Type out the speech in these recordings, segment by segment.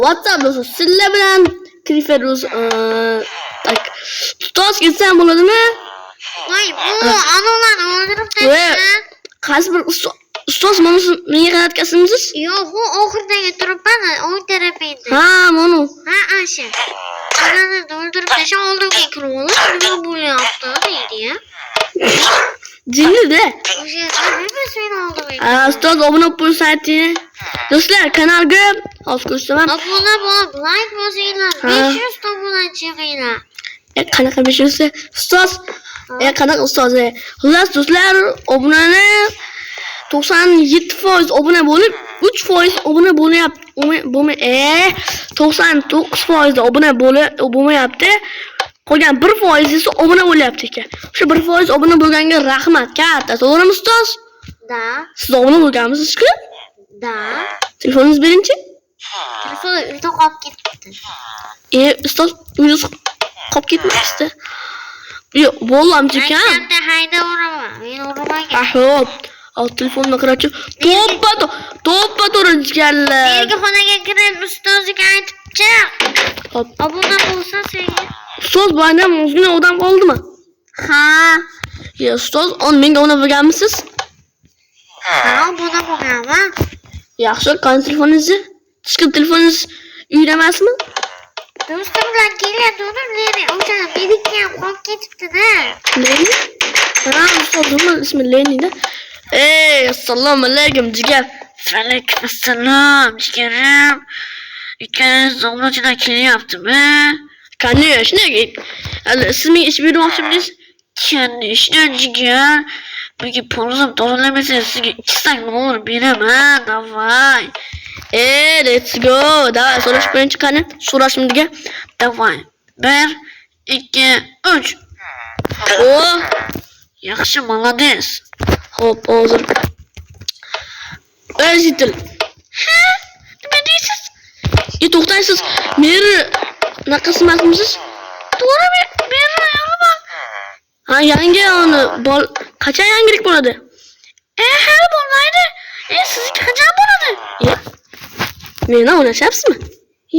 what's up do'stlar? Sizlar bilan Kriferuz tak. Ustoz ketsam bo'ladimi? Voy, bu anolarni o'ldirib tashlashni. Qaysi bir ustoz menga qaratgansiz? Yo'q, bu oxirdagi turibman, o'ng tarafida. Ha, mana. Ha, asha. Anani o'ldirib tashlab oldimga kirib olib, nima bo'lyapti deydi-ya. Jinni-da. O'sha nima seni oldimga. Ustoz obuna bo'l saytini. Do'stlar, kanalga hozir ko'rsataman. Obuna bo'lib, like bosinglar, 500 ta bo'lajinglar. Qanaqa 500 ta? Ustoz, qanaqa ustoz? Xullas do'stlar, obunani 97% obuna bo'lib, 3% obuna bo'lyapti. 99% obuna bo'lmayapti. Qolgan 1% esa obuna bo'lyapti ekan. O'sha 1% obuna bo'lganga rahmat, katta. To'g'rimi ustoz? Da. Siz obuna bo'lganmisiz-ku? Da. Telefoningiz bering-chi? Telefon uyda qolib ketdi. Ustoz, uyingiz qolib ketmasdi. Yo'q, bo'lamchi ekan. Maktabda hayda uraman. Men urmagan. Xo'p. Al telefonni qarachi. To'ppa to'rajganlar. Erga xonaga kirib ustozga aytib chiq. Hop. Obuna bo'lsa senga. Ustoz bayram o'zgina odam qoldimi? Ha. Ya ustoz, menga obuna bo'lganmisiz? Ha, obuna bo'lganman. Yaxshi, qani telefoningizni? Tishki telefoningiz uyda emasmi? Do'stim bilan kelgandim, Leni. O'sha meniki ham qolib ketibdi-da. Leni? Ha, ustoz, nima ismi Leni-da? Assalomu alaykum, jigar. Alaykum assalom, jigarim. Ikkingiz obnachidan kelyaptimi? Конечно, siz menga ish bermoqchimisiz? Конечно, jigar. Menga polizim tozalamasangiz sizga 2 stak dollar beraman, davay. Let's go. Davay, so'rash birinchi qani? So'rashimga. Davay. 1, 2, 3. O, Yaxshi, молодец. Hop, hozir. O'zitil. Ha? Nima deysiz? To'xtaysiz. Meni naqasi emasmisiz? To'g'ri, meni ayolman. Ha, yangi uni qachon yangilik bo'ladi? Hali bo'lmaydi. Sizniki qachon bo'ladi? Meni o'ynashyapsizmi?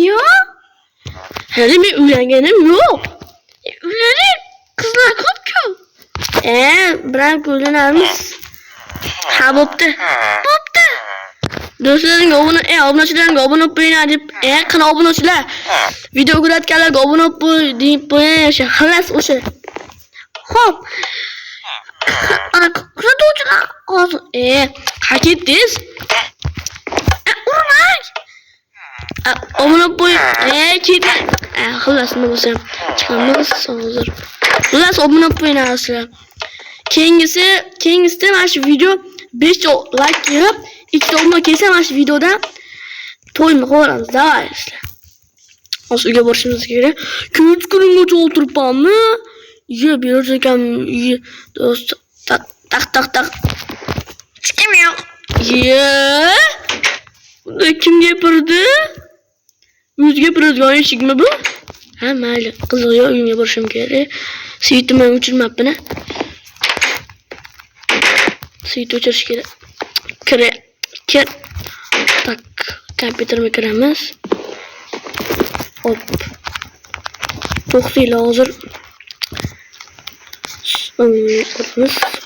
Yo'q. Hali men uylanganim yo'q. Uylaning qizlar ko'p-ku. Biram uylanamiz. Ha, bo'pti. Bo'pti. Do'stlarimga obunachilarga obuna bo'ling deb, qani obunachilar. Video ko'rayotganlarga obuna bo'ling deb qo'ying, xalas o'sha. Xo'p. Ana kuzatuvchilar hozir. Qaytdingiz? Urmang. Obuna bo'ling. Ketmang. Xalas nima bo'lsa ham chiqamiz hozir. Xalas obuna bo'ling sizlar. Keyingisida mana shu video 5 ta like kelib, 2 ta obuna kelsa mana shu videoda to'yni qo'yamiz, davay sizlar. Hozir uyga borishimiz kerak. Kech kungacha o'tiribmanmi? Beraj ekan, do'st. Tak. Kim yo'q. Bunda kim gapirdi? O'ziga gapiradigan eshikmi bu? Ha, mayli. Qiziq, uyimga borishim kerak. Suyitni o'chirmabman. Suyit o'chirish kerak. Kir. Tak, kompyuterga kiramiz. Hop. To'xtaylar hozir.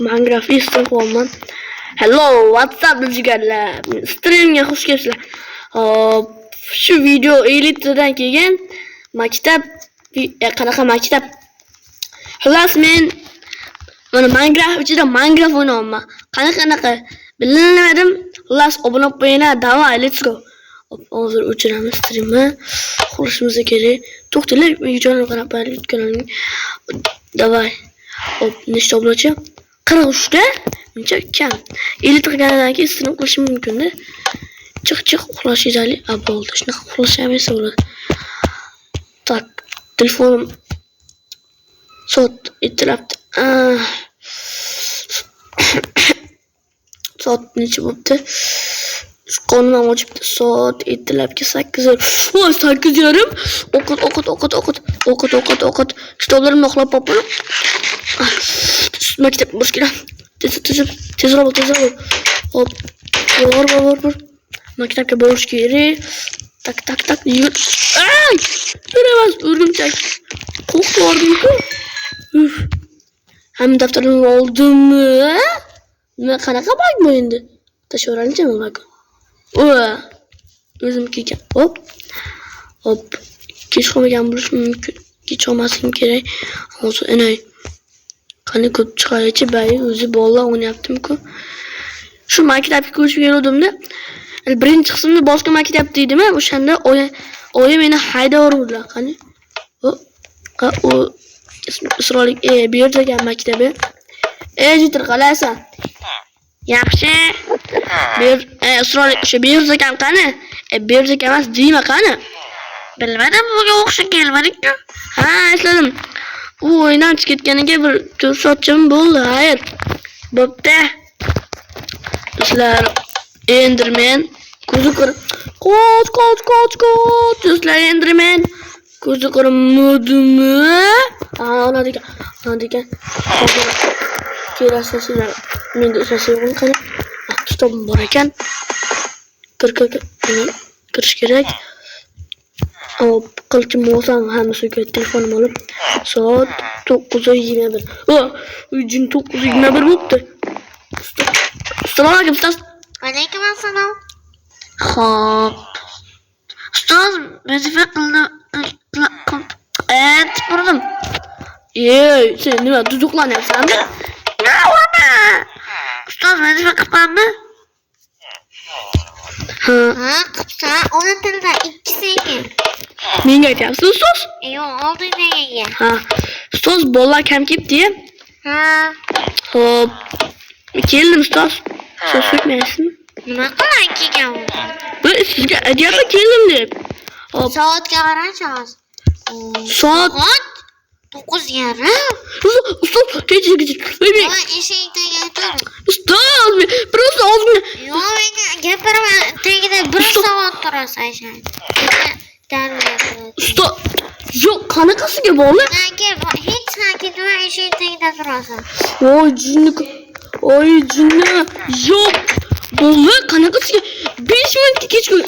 Minecraft stream qilyapman. Hello, what's up jigarlar? Streamga xush kelibsizlar. Hop, shu video elitadan kelgan maktab, qanaqa maktab? Xullas men mana Minecraft ichida Minecraft o'ynayapman. Qanaqa bilmadim. Xullas obuna qo'yinglar, davay, let's go. Hop, hozir o'chiramiz streamni. Qurishimiz kerak. To'xtanglar, videoni qarab qo'ying. Davay. Hop, nechta obunachi? 43 ta. Buncha kam. 50 ta qilgandan keyin stream qilishim mumkin-da. Chiq uxlashingiz ali. Bo'ldi. Shunaqa uxlashaversa bo'ladi. Tak, telefonim soat itirabdi. Soat necha bo'libdi? Qo'limdan ochibdi. Soat itilabga 8:30. Voy, 8:30. O'qit. Kitoblarimni uxlab qoldim. Maktab bosh kerak. Tezroq bo'l. Hop. Bor. Maktabga borish kerak. Tak yur. Ay! Yüremez örümcek. Korkmordum-ku. Üf. Hem daftarım oldu mu? Nima qanaqa bak bu endi? Tashaveramichmi bak. O'zim kelgan. Hop. Kech qolmagan bo'lish mumkin. Kech olmasligim kerak. Hozir inay. Qani ko'p chiqarichi bay o'zi bolalar o'ynayaptimi-ku. Shu maktabga ko'chib kelgandim-da. Birinchi qismda boshqa maktab deydimi? O'shanda oyim meni haydaverdilar. Qani. O Isrolik bu yerda ekan maktabi. Jitir qalaysan? Yaxshi. Isrolik o'sha bu yerda ekan qani? Bu yerda emas deyma qani? Bilmadim, bunga o'xshab kelmadik-ku. Ha, esladim. U o'yindan chiqib ketganiga bir 4 soatcham bo'ldi. Hayır. Bo'pti. Do'stlar, Enderman ko'zi ko'rib. Qoch. Do'stlar, Enderman ko'zi ko'rmadimi? Ona degan. Kelasizlar. Menda ishlasam qani? Kitobim bor ekan. Kirish kerak. Hop, qilchim olsam hammasiga telefonim olib. Soat 9:21. Jin 9:21 bo'libdi. Assalomu alaykum, ustoz. Alaykum assalom. Xo'p. Ustoz, vazifa qildim. Sen nima duduqlanyapsanmi? Nima? Ustoz, vazifa qilibmanmi? Ha, qilibsan. Ona tilda ikkisi ekan. menga aytyapsiz, ustoz? Yo'q, oldindagiga. Ha, ustoz bolalar kam kelibdi. Ha. Hop. Keldim ustoz. Siz so'kmaysizmi? Nima qilay kelgan? Sizga aytyapman keldim deb. Hop. Soatga qarachi hozir. Soat 9:30. Ustoz, kech. Voy, eshikdagi tur. Ustoz, biroz ozgina. Yo'q, menga gapiraman. Tagida 1 soat turasiz eshak. Ustoz, yo'q, qanaqasiga bog'liq? Hech narsa eshik tagida turasiz. Oy jinni. Yo'q. Bog'liq qanaqasiga 5 minut kech qo'y.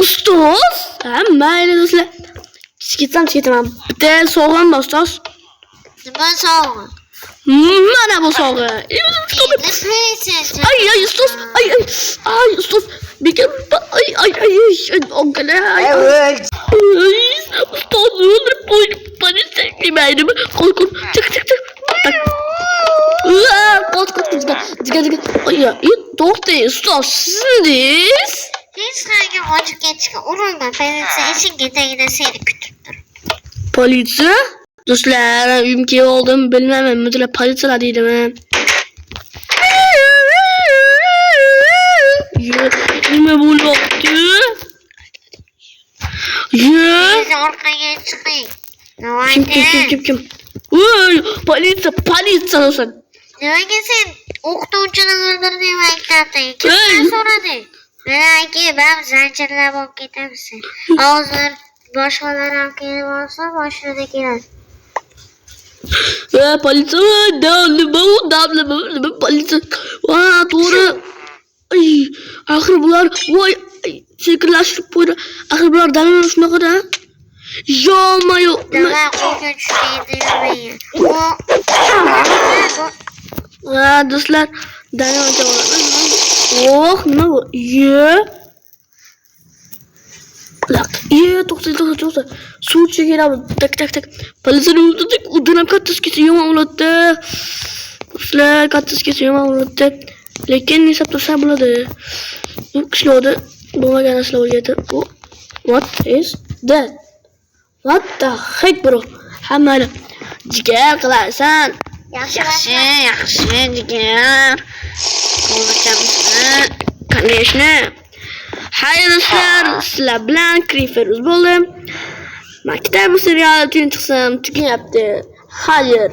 Ustoz, ha, mayli do'stlar. Ketaman. Bitta sog'lom bor, ustoz. Nima sog'lom? Mana bu sog'lom. Ay, ustoz. Ay, ustoz. Bekam. Ay. Ustoz o'ldirib qo'ydi. Politsiya kelmaydimi? Qo'y. Chiq. Jiga. Ay, to'xtang, ustoz. Siz Hech qayerga qochib ketishga urinma. Politsiya eshik tagida seni kutib tur. Politsiya? Do'stlar, uyimga oldim, bilmayman, mutlaq politsiyalar deydimi? Nima bo'lyapti? Siz orqaga chiqing. Kim? Voy, politsiya do'stlar. Nimaga sen o'qituvchini o'ldirding maktabdagi? Kimdan so'rading? Menaki, ben zanjirlab olib ketamiz. Hozir boshqalar ham kelib olsa, boshida keladi. Politsiya, davlat, politsiya. To'g'ri. Ay, axir bular, voy, sekrlashib qo'ydi. Axir bular dalil shunaqa-da. Yo'q. Nima qo'rqinch deydi. Do'stlar, dalil olamiz. Nima bu? To'xta. Suv chegaramiz. Tak. Politsiyani o'ldirdik. Undan ham kattasi yomon bo'ladi. Do'stlar, kattasi yomon bo'ladi. Lekin hisob tursa bo'ladi. U qishloqda bo'lmagan narsalar o'rgatdi. What is that? What the heck, bro? Hammani jigar qilarsan. Yaxshi, jigar. Qo'lchamizni, конечно. Hayır do'stlar, sizlar bilan Creeperuz bo'ldim. Maktab seriali uchun chiqsam, tugayapti. Hayır.